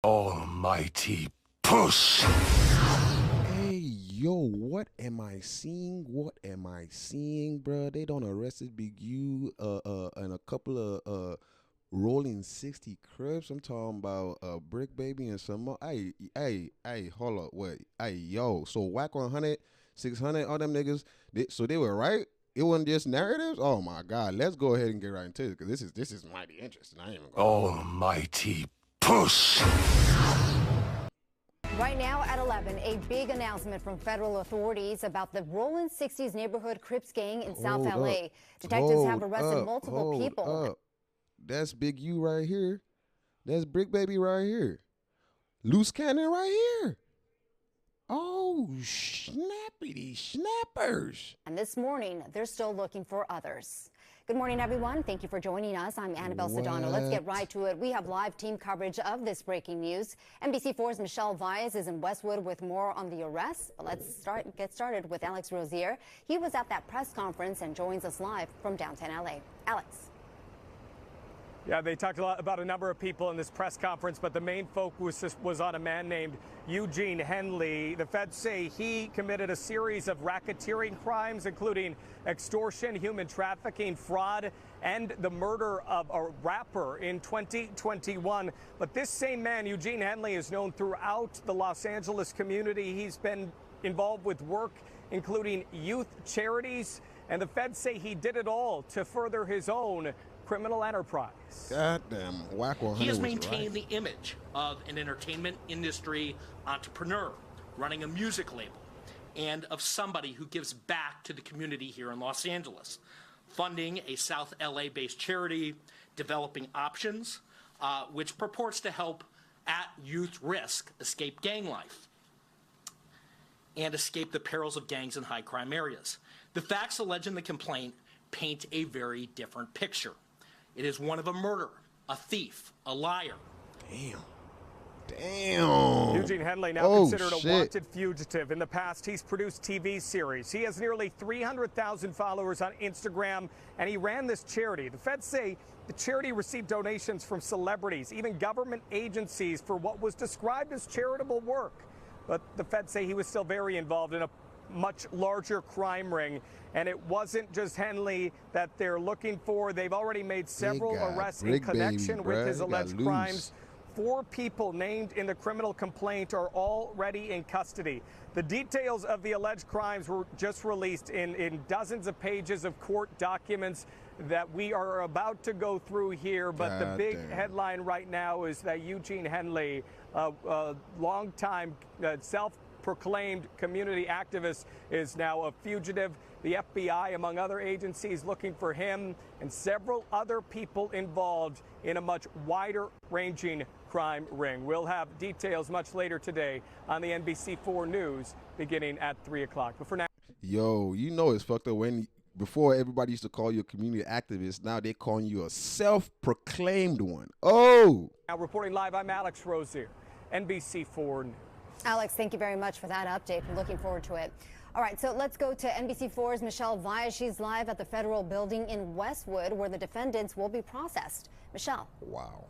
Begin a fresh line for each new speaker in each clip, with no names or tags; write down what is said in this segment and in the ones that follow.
Almighty push.
Hey, yo, what am I seeing? What am I seeing, bro? They done arrested Big U and a couple of rolling 60 Crips. I'm talking about Bricc Baby and some more. Hey, hold up, wait. Hey, yo, so whack 100, 600, all them niggas, so they were right? It wasn't just narratives? Oh my God, let's go ahead and get right into it, because this is mighty interesting. I ain't even gonna
Almighty push.
Right now at 11, a big announcement from federal authorities about the Rollin' 60s neighborhood Crips gang in South LA. Detectives have arrested multiple people.
That's Big U right here. That's Bricc Baby right here. Luce Cannon right here. Oh, snappity snappers.
And this morning, they're still looking for others. Good morning, everyone. Thank you for joining us. I'm Annabelle Sedano. Let's get right to it. We have live team coverage of this breaking news. NBC4's Michelle Vyas is in Westwood with more on the arrest. But let's get started with Alex Rozier. He was at that press conference and joins us live from downtown LA. Alex.
Yeah, they talked a lot about a number of people in this press conference, but the main focus was on a man named Eugene Henley. The feds say he committed a series of racketeering crimes, including extortion, human trafficking, fraud, and the murder of a rapper in 2021. But this same man, Eugene Henley, is known throughout the Los Angeles community. He's been involved with work including youth charities, and the feds say he did it all to further his own criminal enterprise.
Goddamn, whack 100.
He has maintained the image of an entertainment industry entrepreneur running a music label, and of somebody who gives back to the community here in Los Angeles, funding a South LA-based charity, developing options, which purports to help at youth risk escape gang life and escape the perils of gangs in high crime areas. The facts alleged in the complaint paint a very different picture. It is one of a murderer, a thief, a liar.
Damn.
Eugene Henley, now considered a wanted fugitive. In the past, he's produced TV series. He has nearly 300,000 followers on Instagram, and he ran this charity. The feds say the charity received donations from celebrities, even government agencies, for what was described as charitable work. But the feds say he was still very involved in a much larger crime ring. And it wasn't just Henley that they're looking for. They've already made several arrests in connection with his alleged crimes. 4 people named in the criminal complaint are already in custody. The details of the alleged crimes were just released in dozens of pages of court documents that we are about to go through here. But the big headline right now is that Eugene Henley, a longtime self-proclaimed community activist, is now a fugitive. The FBI, among other agencies, looking for him and several other people involved in a much wider-ranging crime ring. We'll have details much later today on the NBC4 News beginning at 3 o'clock. But for now...
Yo, you know it's fucked up when before everybody used to call you a community activist. Now they're calling you a self-proclaimed one. Oh!
Now reporting live, I'm Alex Rozier, NBC4 News.
Alex, thank you very much for that update. We're looking forward to it. All right, so let's go to NBC4's Michelle Vyas. She's live at the federal building in Westwood, where the defendants will be processed. Michelle.
Wow.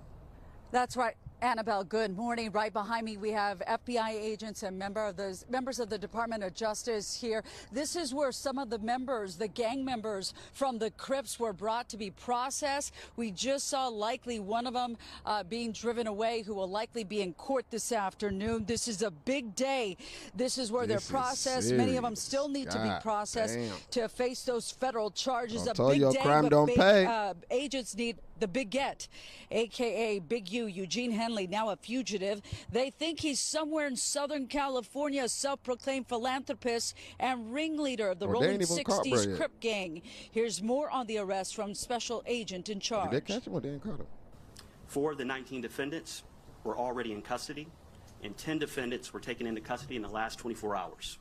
That's right. Annabelle, good morning. Right behind me, we have FBI agents and members of the Department of Justice here. This is where some of the members, the gang members from the Crips, were brought to be processed. We just saw likely one of them being driven away, who will likely be in court this afternoon. This is a big day. This is where they're processed. Many of them still need to be processed to face those federal charges. A big day,
crime don't pay.
Agents need the Big Get, a.k.a. Big U, Eugene Henley, now a fugitive. They think he's somewhere in Southern California, a self-proclaimed philanthropist and ringleader of the Rolling 60s Crip gang. Here's more on the arrest from Special Agent in charge.
Did they catch him or they didn't catch him?
4 of the 19 defendants were already in custody, and 10 defendants were taken into custody in the last 24 hours.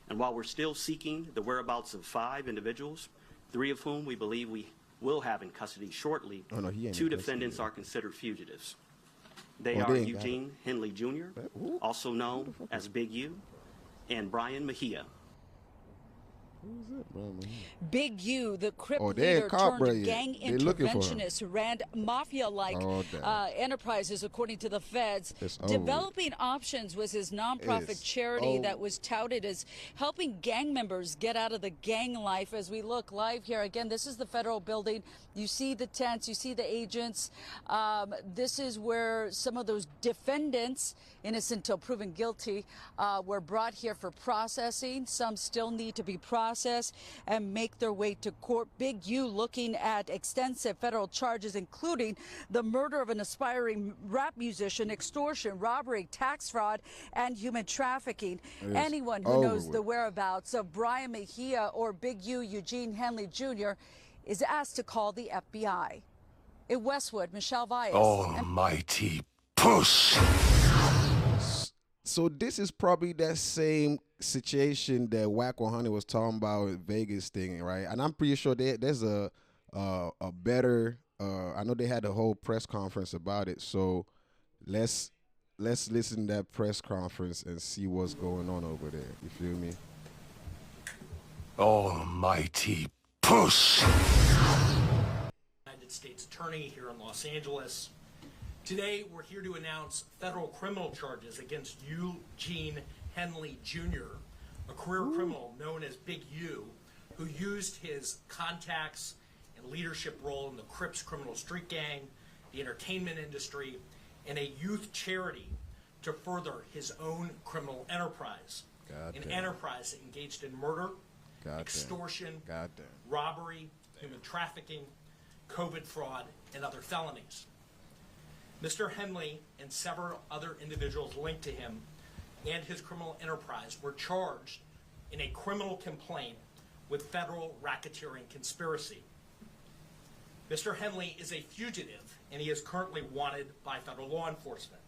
And while we're still seeking the whereabouts of 5 individuals, 3 of whom we believe we will have in custody shortly, 2 defendants are considered fugitives. They are Eugene Henley Jr., also known as Big U, and Brian Mejia.
Who's it, bro?
Big U, the Crip
they
leader
caught, bro,
turned
yeah.
gang
They looking for him.
interventionist who ran mafia-like enterprises, according to the feds. Developing Options was his nonprofit charity that was touted as helping gang members get out of the gang life. As we look live here, again, this is the federal building. You see the tents, you see the agents. This is where some of those defendants, innocent until proven guilty, were brought here for processing. Some still need to be processed and make their way to court. Big U looking at extensive federal charges, including the murder of an aspiring rap musician, extortion, robbery, tax fraud, and human trafficking. Anyone who knows the whereabouts of Brian Mejia or Big U, Eugene Henley Jr., is asked to call the FBI. In Westwood, Michelle Valles.
Almighty push.
So this is probably that same situation that Whack 100 was talking about with Vegas thing, right? And I'm pretty sure there's a better. I know they had a whole press conference about it. So let's listen to that press conference and see what's going on over there. You feel me?
Almighty push.
United States Attorney here in Los Angeles. Today, we're here to announce federal criminal charges against Eugene Henley Jr., a career criminal known as Big U, who used his contacts and leadership role in the Crips criminal street gang, the entertainment industry, and a youth charity to further his own criminal enterprise. An enterprise that engaged in murder, extortion, robbery, human trafficking, COVID fraud, and other felonies. Mr. Henley and several other individuals linked to him and his criminal enterprise were charged in a criminal complaint with federal racketeering conspiracy. Mr. Henley is a fugitive, and he is currently wanted by federal law enforcement.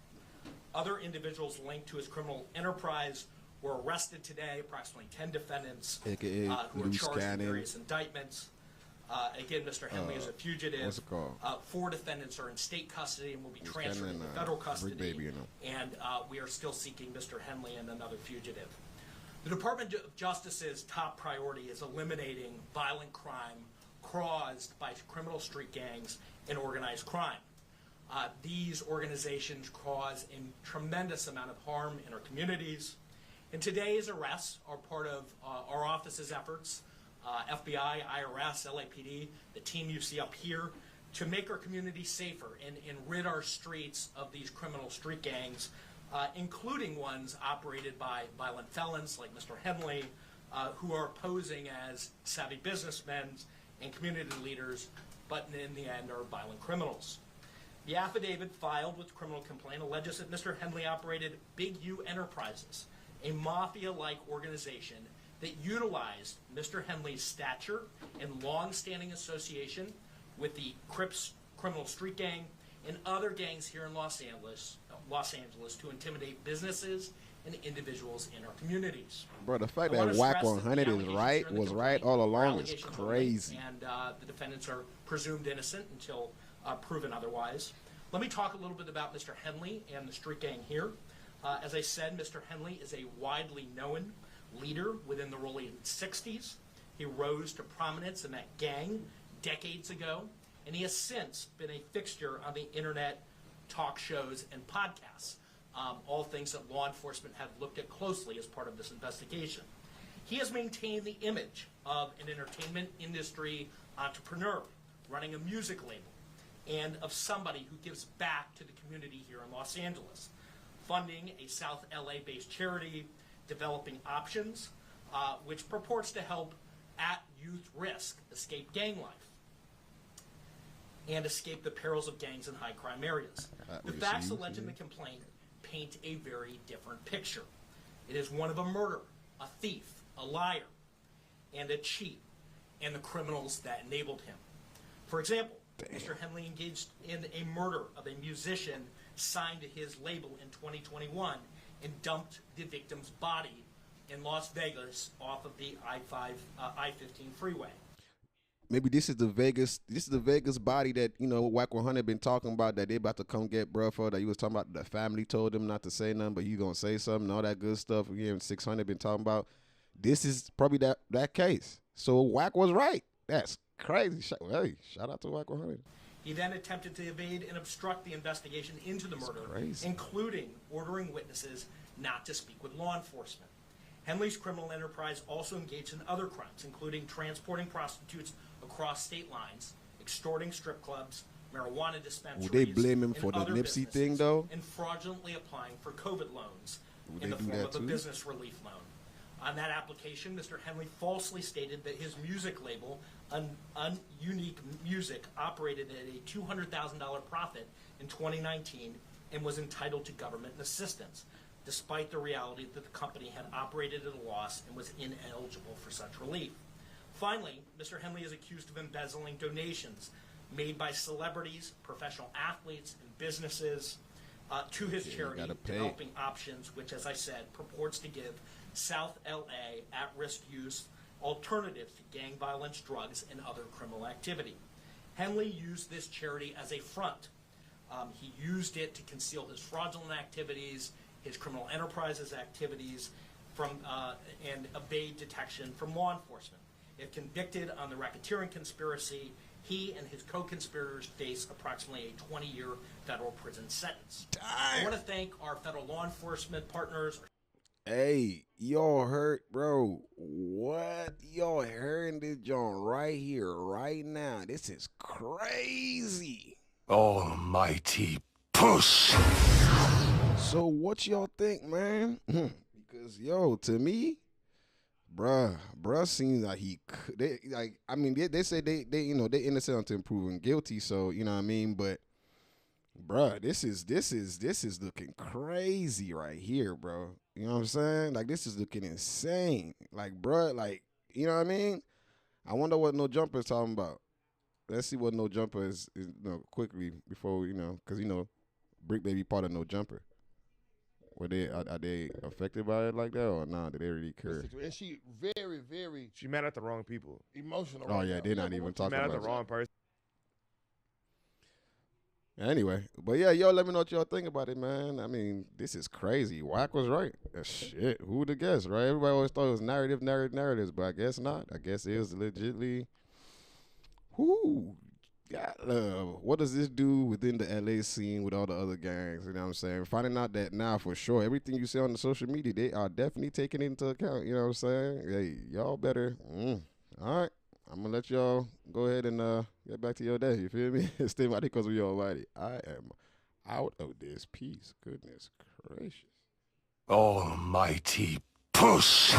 Other individuals linked to his criminal enterprise were arrested today, approximately 10 defendants who were charged in various indictments. Again, Mr. Henley is a fugitive.
What's it called?
4 defendants are in state custody and will be transferred into federal custody.
Bricc Baby,
and we are still seeking Mr. Henley and another fugitive. The Department of Justice's top priority is eliminating violent crime caused by criminal street gangs and organized crime. These organizations cause a tremendous amount of harm in our communities. And today's arrests are part of our office's efforts, FBI, IRS, LAPD, the team you see up here, to make our community safer and rid our streets of these criminal street gangs, including ones operated by violent felons like Mr. Henley, who are posing as savvy businessmen and community leaders, but in the end are violent criminals. The affidavit filed with the criminal complaint alleges that Mr. Henley operated Big U Enterprises, a mafia-like organization that utilized Mr. Henley's stature and long-standing association with the Crips criminal street gang and other gangs here in Los Angeles to intimidate businesses and individuals in our communities.
Bro, the fact that Whack 100 is right, was right all along is crazy.
And the defendants are presumed innocent until proven otherwise. Let me talk a little bit about Mr. Henley and the street gang here. As I said, Mr. Henley is a widely known leader within the early 60s. He rose to prominence in that gang decades ago, and he has since been a fixture on the internet talk shows and podcasts, all things that law enforcement have looked at closely as part of this investigation. He has maintained the image of an entertainment industry entrepreneur running a music label and of somebody who gives back to the community here in Los Angeles, funding a South LA-based charity, Developing Options, which purports to help at-youth risk escape gang life and escape the perils of gangs in high-crime areas. The facts alleged in the complaint paint a very different picture. It is one of a murderer, a thief, a liar, and a cheat, and the criminals that enabled him. For example, Mr. Henley engaged in a murder of a musician signed to his label in 2021 and dumped the victim's body in Las Vegas off of the I-15 freeway.
Maybe this is the Vegas body that, you know, Whack 100 been talking about, that they about to come get bruh for, that he was talking about. The family told him not to say nothing, but he gonna say something, all that good stuff. Again, 600 been talking about. this is probably that case. So Wack was right. That's crazy. Hey, shout out to Wack 100.
He then attempted to evade and obstruct the investigation into the murder,
crazy.
including ordering witnesses not to speak with law enforcement. Henley's criminal enterprise also engaged in other crimes, including transporting prostitutes across state lines, extorting strip clubs, marijuana dispensaries,
Would they blame him for the
and other
Nipsey thing,
businesses,
though?
and fraudulently applying for COVID loans
Would
in
they
the
do
form
that
of a
too?
business relief loan. On that application, Mr. Henley falsely stated that his music label, Unique Music, operated at a $200,000 profit in 2019 and was entitled to government assistance, despite the reality that the company had operated at a loss and was ineligible for such relief. Finally, Mr. Henley is accused of embezzling donations made by celebrities, professional athletes, and businesses to his charity, Developing Options, which, as I said, purports to give South LA at-risk youth alternatives to gang violence, drugs, and other criminal activity. Henley used this charity as a front. He used it to conceal his fraudulent activities, his criminal enterprises activities, and evade detection from law enforcement. If convicted on the racketeering conspiracy, he and his co-conspirators face approximately a 20-year federal prison sentence. I want to thank our federal law enforcement partners.
Hey, y'all heard, bro, what? Y'all hearing this joint right here, right now. This is crazy.
Almighty push.
So what y'all think, man? Because, yo, to me, bruh seems like they say they innocent until proven guilty, so, you know what I mean? But, bruh, this is looking crazy right here, bro. You know what I'm saying? Like, this is looking insane. Like, bruh, like, you know what I mean? I wonder what No Jumper is talking about. Let's see what No Jumper is quickly before, because, Bricc Baby part of No Jumper. Are they affected by it like that or not? Did they really care?
And she very, very
She mad at the wrong people.
emotional.
Oh,
right
yeah,
now.
they're not even
She
talking
mad at
about
the
it.
wrong person.
Anyway, but yeah, yo, let me know what y'all think about it, man. I mean, this is crazy. Wack was right. Shit, who would have guessed, right? Everybody always thought it was narratives, but I guess not. I guess it was legitly. Whoo, God love. What does this do within the LA scene with all the other gangs? You know what I'm saying? Finding out that now for sure, everything you see on the social media, they are definitely taking it into account. You know what I'm saying? Hey, y'all better. All right. I'm going to let y'all go ahead and get back to your day. You feel me? Stay mighty because we almighty. I am out of this piece. Goodness gracious.
Almighty push.